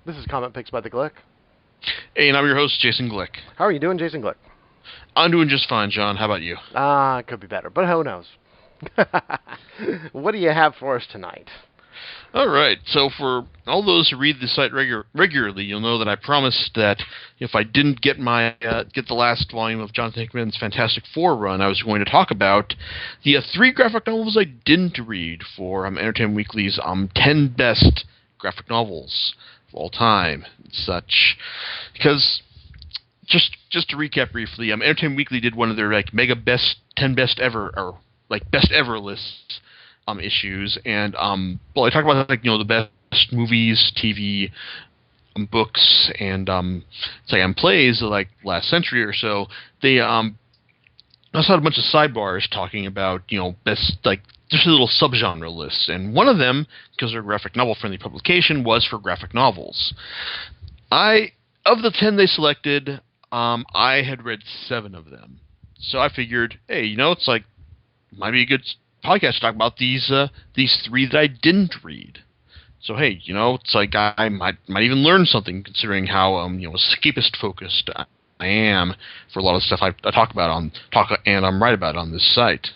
This is Comic Picks by the Glick. Hey, and I'm your host, Jason Glick. How are you doing, Jason Glick? I'm doing just fine, John. How about you? It could be better, but who knows? What do you have for us tonight? All right. So for all those who read the site regularly, you'll know that I promised that if I didn't get the last volume of Jonathan Hickman's Fantastic Four run, I was going to talk about the three graphic novels I didn't read for Entertainment Weekly's 10 best graphic novels of all time, and such. Because just to recap briefly, Entertainment Weekly did one of their mega best 10 best ever or best ever lists issues, and I talk about the best movies, TV, books, and plays last century or so. They also had a bunch of sidebars talking about best just a little subgenre lists, and one of them, because they're a graphic novel friendly publication, was for graphic novels. Of the 10 they selected, I had read 7 of them, so I figured, hey, might be a good podcast to talk about these 3 that I didn't read. So hey, I might even learn something, considering how escapist focused I am for a lot of stuff I talk about and write about on this site.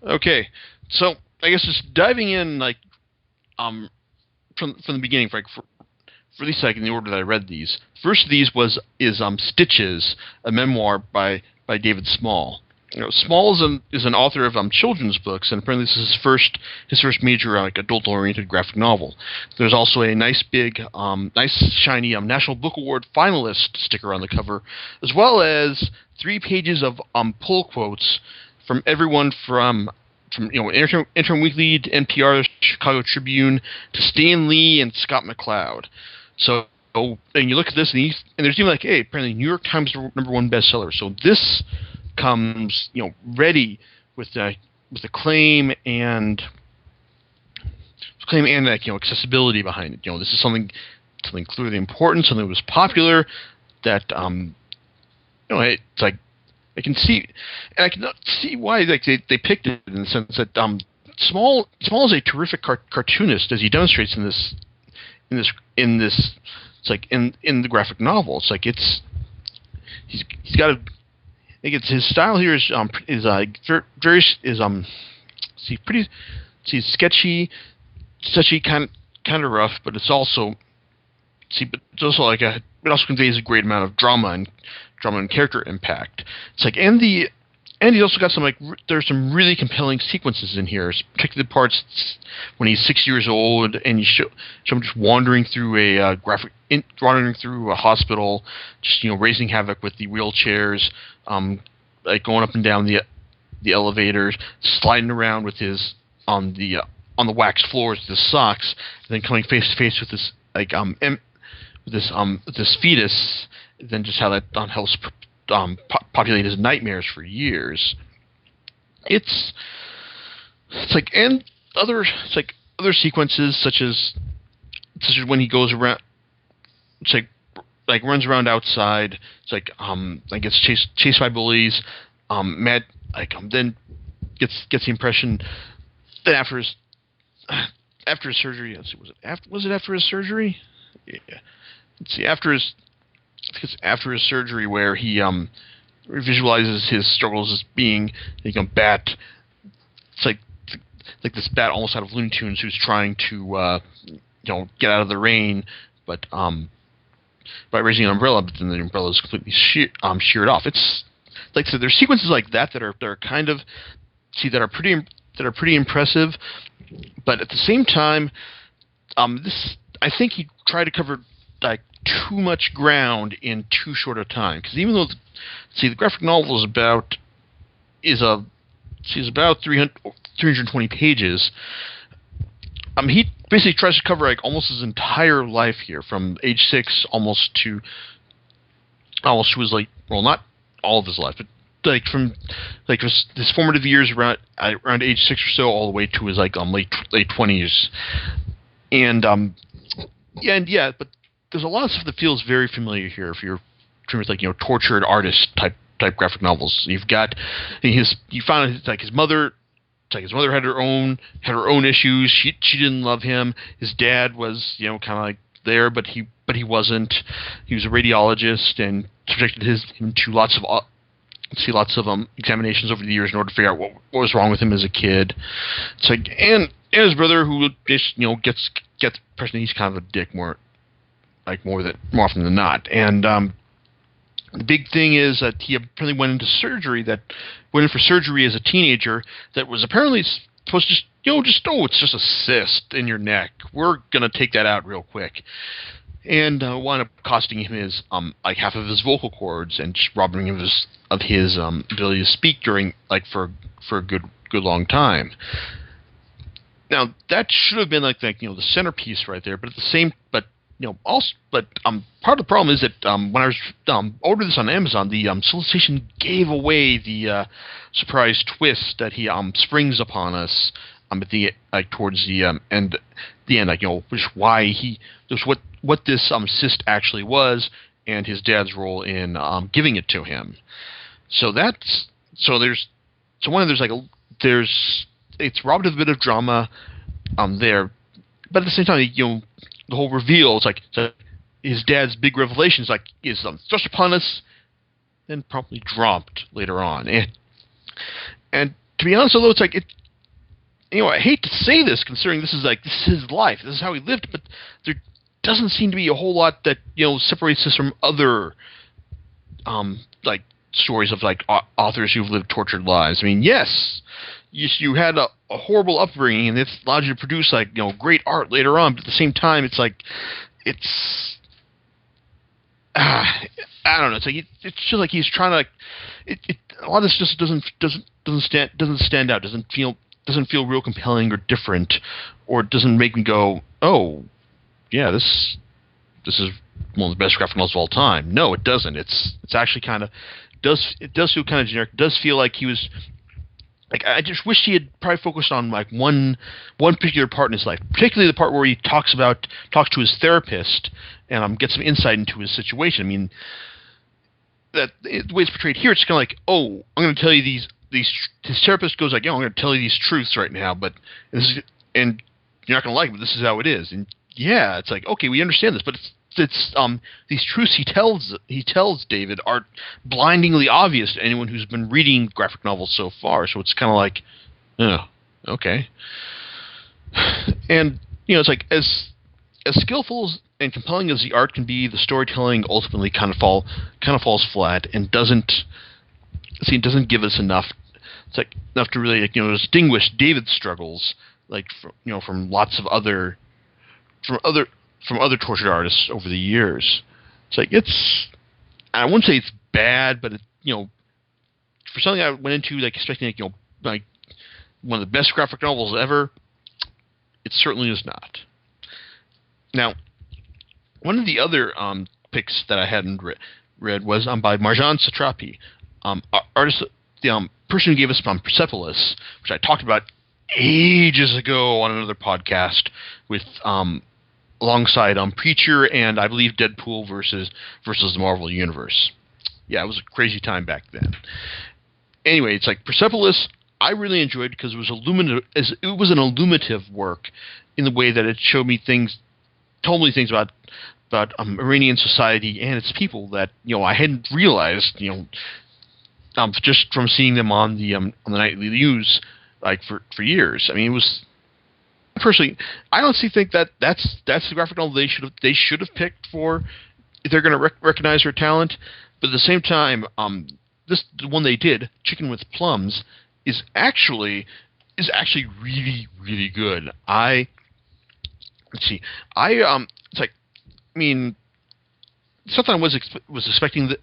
Okay, so I guess just diving in from the beginning, for these in the order that I read these. First of these is Stitches, a memoir by David Small. Small is an author of children's books, and apparently this is his first major adult-oriented graphic novel. There's also a nice big, nice shiny National Book Award finalist sticker on the cover, as well as 3 pages of pull quotes from everyone from Entertainment Weekly to NPR, Chicago Tribune, to Stan Lee and Scott McCloud. So, and you look at this, and there's even hey, apparently New York Times #1 bestseller. So this comes, ready with acclaim and accessibility behind it. This is something clearly important, something that was popular. That I can see, and I can see why they picked it, in the sense that Small is a terrific cartoonist, as he demonstrates in this in the graphic novel. He's got a, I think it's his style here is pretty sketchy, kind of rough, but it's also it also conveys a great amount of drama and character impact. And he's also got there's some really compelling sequences in here, particularly the parts when he's 6 years old and you show him just wandering through a hospital, just raising havoc with the wheelchairs, going up and down the elevators, sliding around with his on the waxed floors with his socks, and then coming face to face with this this fetus, then just how that helps populate his nightmares for years. And other sequences such as when he goes around, runs around outside, gets chased by bullies, then gets the impression that after his surgery, was it after his surgery? Yeah. Let's see, after his surgery, where he visualizes his struggles as being bat. It's like this bat almost out of Looney Tunes, who's trying to get out of the rain, but by raising an umbrella, but then the umbrella is completely sheared off. It's so there's sequences like that that are kind of that are pretty impressive, but at the same time, I think he tried to cover too much ground in too short a time. Because even though the graphic novel is about 320 pages, he basically tries to cover almost his entire life here, from age 6 almost to his not all of his life, but from just his formative years around age 6 or so, all the way to his late 20s, and but there's a lot of stuff that feels very familiar here if you're familiar with tortured artist type graphic novels. You found his mother. His mother had her own issues. She didn't love him. His dad was kind of there, but he wasn't. He was a radiologist and subjected him to lots of examinations over the years in order to figure out what was wrong with him as a kid. It's like and his brother, who just gets the impression he's kind of a dick more often than not. And the big thing is that he apparently went in for surgery as a teenager that was apparently supposed to it's just a cyst in your neck. We're gonna take that out real quick. And wound up costing him his half of his vocal cords and just robbing him of his ability to speak during for a good long time. Now that should have been the centerpiece right there, but part of the problem is that when I was ordered this on Amazon, the solicitation gave away the surprise twist that he springs upon us at the towards the end, which what this cyst actually was, and his dad's role in giving it to him. It's robbed of a bit of drama there, but at the same time, the whole reveal is his dad's big revelation is thrust upon us, then promptly dropped later on. And to be honest, although I hate to say this, considering this is his life, this is how he lived, but there doesn't seem to be a whole lot that separates this from other stories of authors who've lived tortured lives. I mean, yes, you had a horrible upbringing, and it's allowed you to produce great art later on, but at the same time, I don't know. It's just like he's trying to. A lot of this just doesn't stand out. Doesn't feel real compelling or different, or it doesn't make me go, oh, yeah, this is one of the best graphic novels of all time. No, it doesn't. It's actually kind of it does feel kind of generic. It does feel like he was. I just wish he had probably focused on one particular part in his life, particularly the part where he talks to his therapist and gets some insight into his situation. I mean, the way it's portrayed here, it's kind of oh, I'm going to tell you these. His therapist goes I'm going to tell you these truths right now, and you're not going to like it, but this is how it is. And yeah, it's okay, we understand this, but it's these truths he tells David are blindingly obvious to anyone who's been reading graphic novels so far. So it's kind of oh, okay. And it's as skillful and compelling as the art can be, the storytelling ultimately kind of falls flat and doesn't give us enough. It's enough to really distinguish David's struggles from lots of other tortured artists over the years. I wouldn't say it's bad, but for something I went into expecting one of the best graphic novels ever, it certainly is not. Now, one of the other picks that I hadn't read was by Marjane Satrapi, artist, the person who gave us Persepolis, which I talked about ages ago on another podcast with alongside Preacher and I believe Deadpool versus the Marvel Universe. Yeah, it was a crazy time back then. Anyway, it's Persepolis I really enjoyed because it was an illuminative work in the way that it showed me told me things about Iranian society and its people that I hadn't realized just from seeing them on the nightly news for years. I mean, it was. Personally, I honestly think that's the graphic novel they should have picked for if they're going to recognize her talent. But at the same time, the one they did, Chicken with Plums, is actually really, really good. It's something I was expecting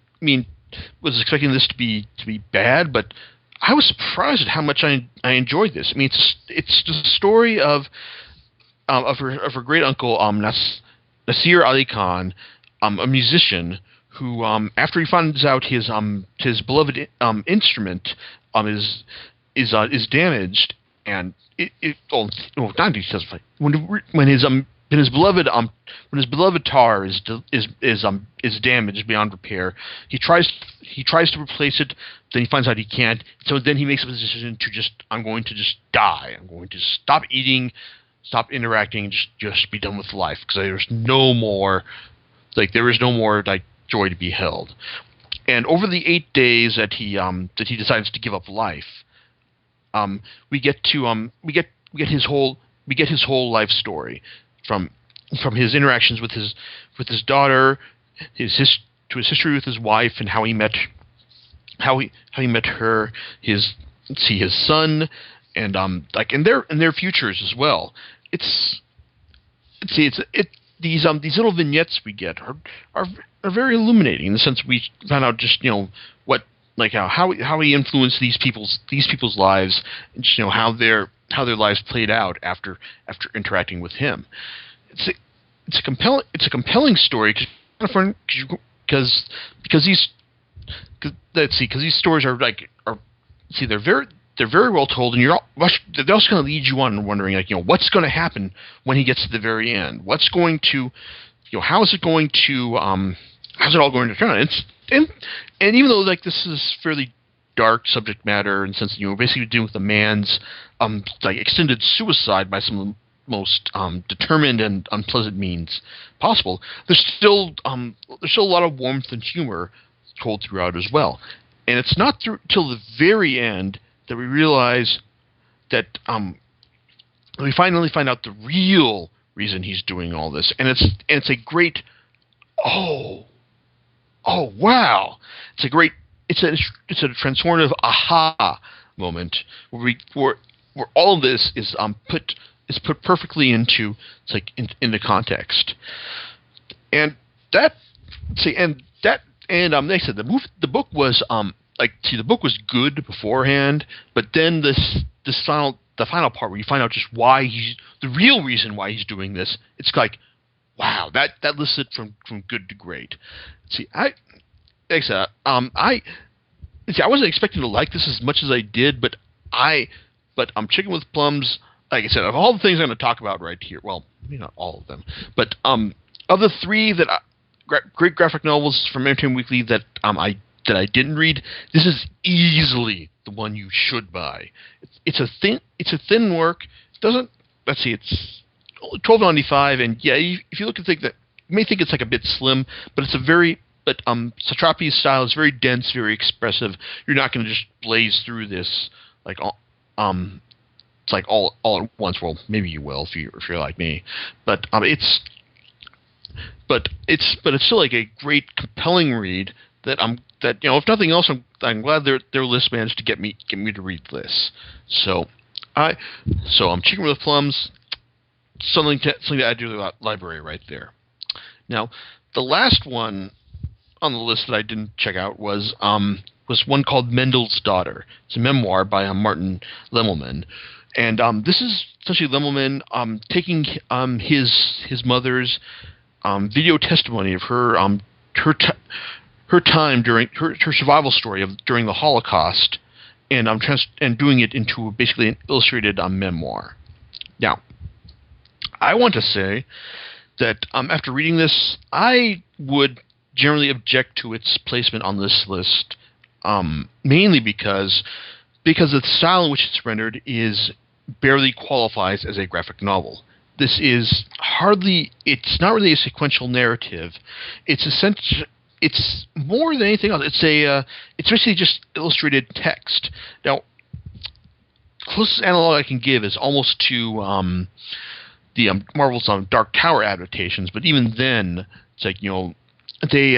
expecting this to be bad, but I was surprised at how much I enjoyed this. I mean, it's just a story of her great uncle Nasir Ali Khan, a musician who, after he finds out his beloved instrument is damaged, and when his beloved tar is damaged beyond repair, he tries to replace it. Then he finds out he can't. So then he makes a decision to I'm going to just die. I'm going to stop eating, stop interacting, just be done with life, because there's no more, there is no more joy to be held. And over the 8 days that he decides to give up life, we get his whole life story, from his interactions with his daughter, to his history with his wife, and how he met her, his son, and in their futures as well. These little vignettes we get are very illuminating, in the sense we find out just what, how he influenced these people's lives, and just how their lives played out after interacting with him. It's a compelling story because these stories are they're very well told, and they're also going to lead you on wondering what's going to happen when he gets to the very end. What's going to how's it all going to turn out? And even though this is fairly dark subject matter, in the sense that basically dealing with a man's extended suicide by some of the most determined and unpleasant means possible, there's still a lot of warmth and humor told throughout as well. And it's not till the very end that we realize that we finally find out the real reason he's doing all this, and it's a great oh wow, it's a transformative aha moment where all of this is put perfectly into context, and like I said, the book was the book was good beforehand, but then the final part where you find out just why the real reason why he's doing this, it's wow, that lists it from good to great. I wasn't expecting to like this as much as I did, but Chicken with Plums, like I said, of all the things I'm going to talk about right here, well, maybe not all of them, but of the three great graphic novels from Entertainment Weekly that I didn't read, this is easily the one you should buy. It's a thin work. It doesn't. Let's see, it's $12.95, and yeah, if you look at that, you may think it's a bit slim, but Satrapi's style is very dense, very expressive. You're not going to just blaze through this all at once. Well, maybe you will if you're like me, but it's still a great, compelling read. If nothing else, I'm glad their list managed to get me to read this. So I'm Chicken with Plums. Something to add to the library right there. Now, the last one on the list that I didn't check out was one called Mendel's Daughter. It's a memoir by Martin Lemelman, and this is essentially Lemelman taking his mother's video testimony of her time during her survival story during the Holocaust, and doing it into basically an illustrated memoir. Now, I want to say that after reading this, I would generally object to its placement on this list, mainly because the style in which it's rendered barely qualifies as a graphic novel. This is it's not really a sequential narrative. It's more than anything else. It's basically just illustrated text. Now, closest analog I can give is almost to the Marvel's Dark Tower adaptations, but even then, it's they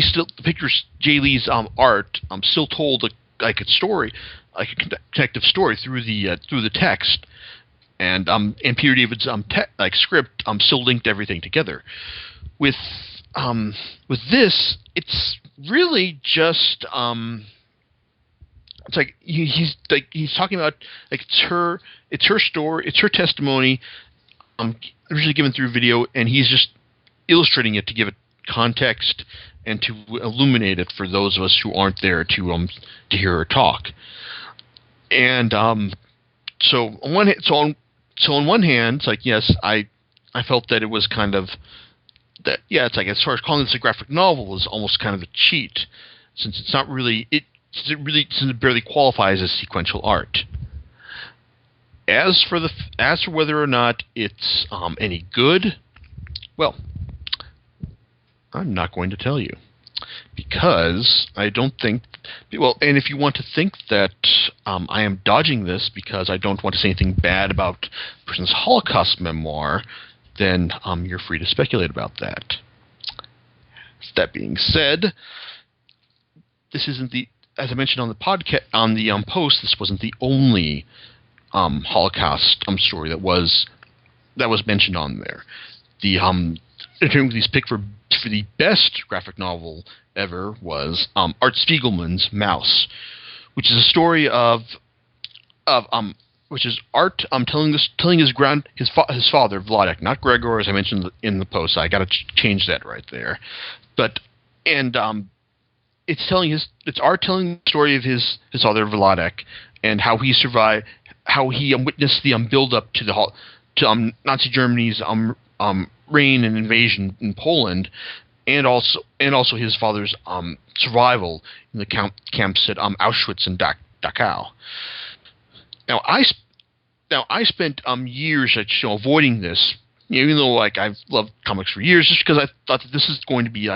still, the pictures, Jay Lee's art still told a story, a connective story through the text, and Peter David's script still linked everything together. With this, it's really just he's talking about it's her story, it's her testimony, originally given through video, and he's just illustrating it to give it context and to illuminate it for those of us who aren't there to hear her talk. And so on one hand, it's yes, I felt that it was kind of that, yeah, it's as far as calling this a graphic novel is almost kind of a cheat, since it's not really since it barely qualifies as sequential art. As for whether or not it's any good, well, I'm not going to tell you, because I don't think. Well, and if you want to think that I am dodging this because I don't want to say anything bad about the person's Holocaust memoir, then you're free to speculate about that. That being said, this isn't the, as I mentioned on the podcast, on the post, this wasn't the only Holocaust story that was mentioned on there. The Interview pick for the best graphic novel ever was Art Spiegelman's Mouse, which is a story of which is Art telling his father Vladek, not Gregor, as I mentioned in the post. I got to change that right there, but it's Art telling the story of his father Vladek and how he survived, how he witnessed the build up to Nazi Germany's reign and invasion in Poland, and also his father's survival in the camps at Auschwitz and Dachau. Now I spent years avoiding this, even though I've loved comics for years, just because I thought that this is going to be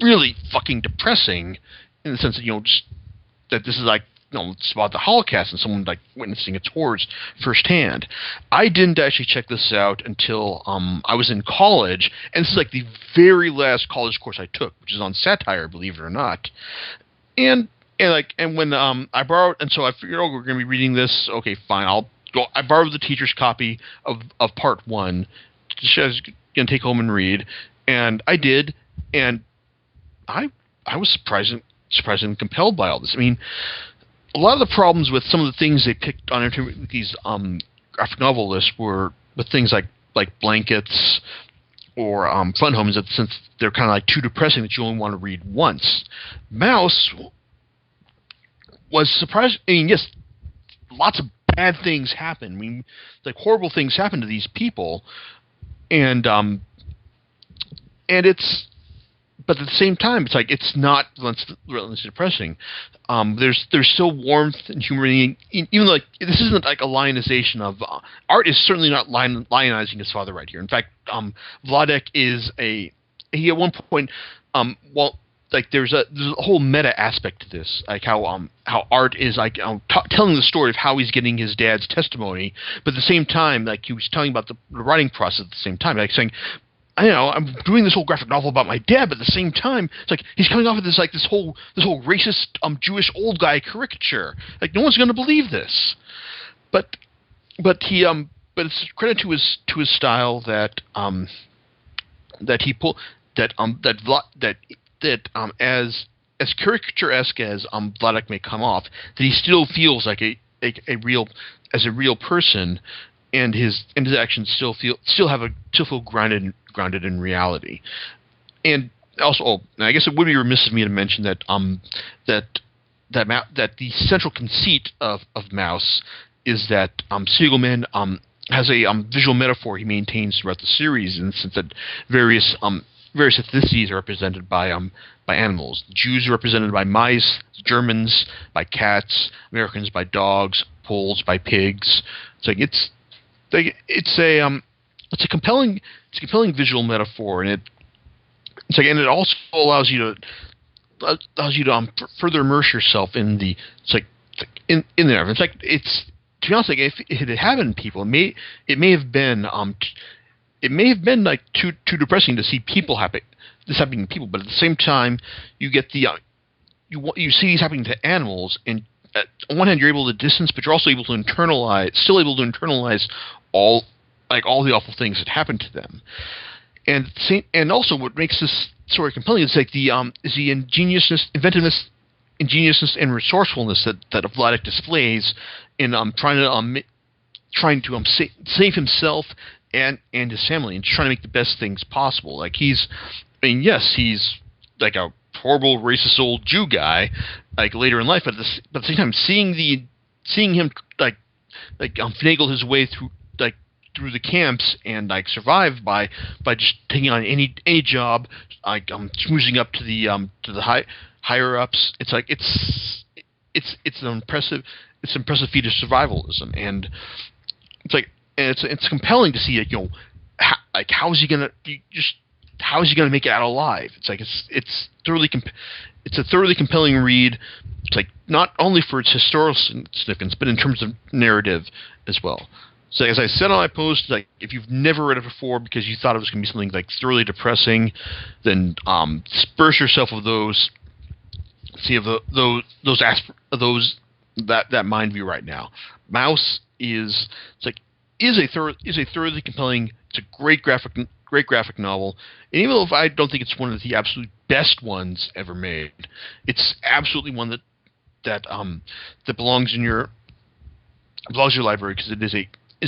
really fucking depressing, in the sense that just that this is it's about the Holocaust and someone witnessing its horrors firsthand. I didn't actually check this out until I was in college, and this is the very last college course I took, which is on satire, believe it or not. And when I borrowed, and so I figured, we're going to be reading this. Okay, fine, I'll go. I borrowed the teacher's copy of part 1, which I was going to take home and read, and I did, and I was surprisingly compelled by all this. I mean, a lot of the problems with some of the things they picked on these graphic novel lists were with things like blankets or fun homes, that since they're kind of too depressing that you only want to read once. Mouse was surprising. I mean, yes, lots of bad things happen. I mean, horrible things happen to these people, and it's. But at the same time, it's not relentlessly depressing. There's still warmth and humor, even though this isn't a lionization of Art is certainly not lionizing his father right here. In fact, Vladek is he at one point there's a whole meta aspect to this, how Art is telling the story of how he's getting his dad's testimony, but at the same time he was telling about the writing process at the same time, saying, I'm doing this whole graphic novel about my dad, but at the same time, it's he's coming off of this this whole racist Jewish old guy caricature. No one's going to believe this. But it's credit to his style that he as caricature-esque as Vladek may come off, that he still feels like a real person, and his actions still feel grounded in reality. And also, I guess it would be remiss of me to mention that that the central conceit of Mouse is that Spiegelman has a visual metaphor he maintains throughout the series, in the sense that various ethnicities are represented by animals. Jews are represented by mice, Germans by cats, Americans by dogs, Poles by pigs. It's a compelling visual metaphor, and it also allows you to further immerse yourself in the in there. In fact, it's, to be honest, if it had happened to people, it may have been too depressing to see this happening to people, but at the same time you get you see these happening to animals, and on one hand you're able to distance, but you're also able to internalize all the awful things that happen to them. And also what makes this story compelling is the inventiveness, and resourcefulness that Vladek displays in trying to save himself and his family, and trying to make the best things possible. He's a horrible racist old Jew guy later in life, but at the same time seeing him finagle his way through the camps and survive by just taking on any job, schmoozing up to the higher ups. It's an impressive, its impressive feat of survivalism, and it's like, and it's compelling to see it. How is he gonna make it out alive? It's like it's a thoroughly compelling read. It's like not only for its historical significance, but in terms of narrative as well. So as I said on my post, like if you've never read it before because you thought it was going to be something like thoroughly depressing, then disperse yourself of those. See of that mind view right now. Maus is a thoroughly compelling. It's a great graphic novel. And even if I don't think it's one of the absolute best ones ever made, it's absolutely one that belongs in your library because it is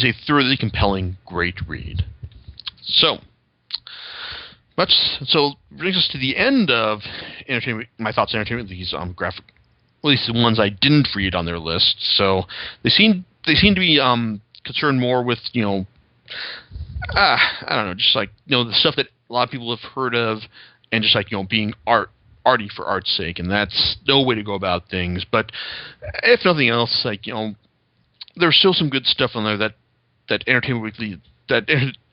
a thoroughly compelling, great read. So brings us to the end of my thoughts on Entertainment Weekly's graphic, at least the ones I didn't read on their list. So they seem to be concerned more with I don't know, just like the stuff that a lot of people have heard of, and just like being arty for art's sake, and that's no way to go about things. But if nothing else, like there's still some good stuff on there that Entertainment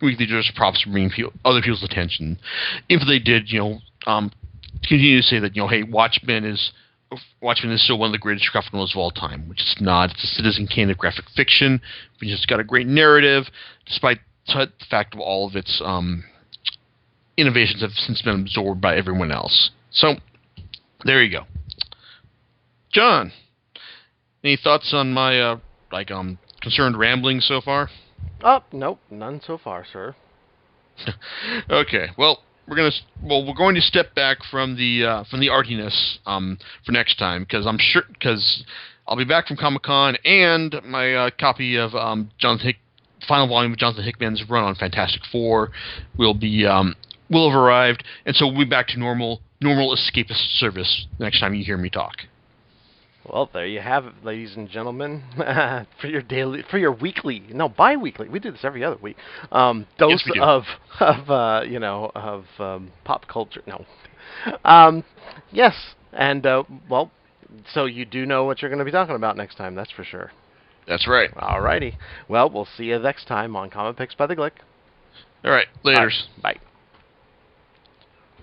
Weekly deserves props for bringing other people's attention. If they did, continue to say that hey, Watchmen is still one of the greatest graphic novels of all time, which it's not. It's a Citizen Kane of graphic fiction, which has got a great narrative, despite the fact of all of its innovations have since been absorbed by everyone else. So there you go. John, any thoughts on my concerned rambling so far? Nope, none so far, sir. Okay, well, we're going to step back from the artiness for next time, because I'll be back from Comic-Con, and my copy of final volume of Jonathan Hickman's run on Fantastic Four will have arrived, and so we'll be back to normal escapist service next time you hear me talk. Well, there you have it, ladies and gentlemen, for your bi-weekly. We do this every other week. Dose of pop culture. No. Yes, and so you do know what you're going to be talking about next time. That's for sure. That's right. Alrighty. Well, we'll see you next time on Comic Picks by the Glick. All right. Laters. Bye.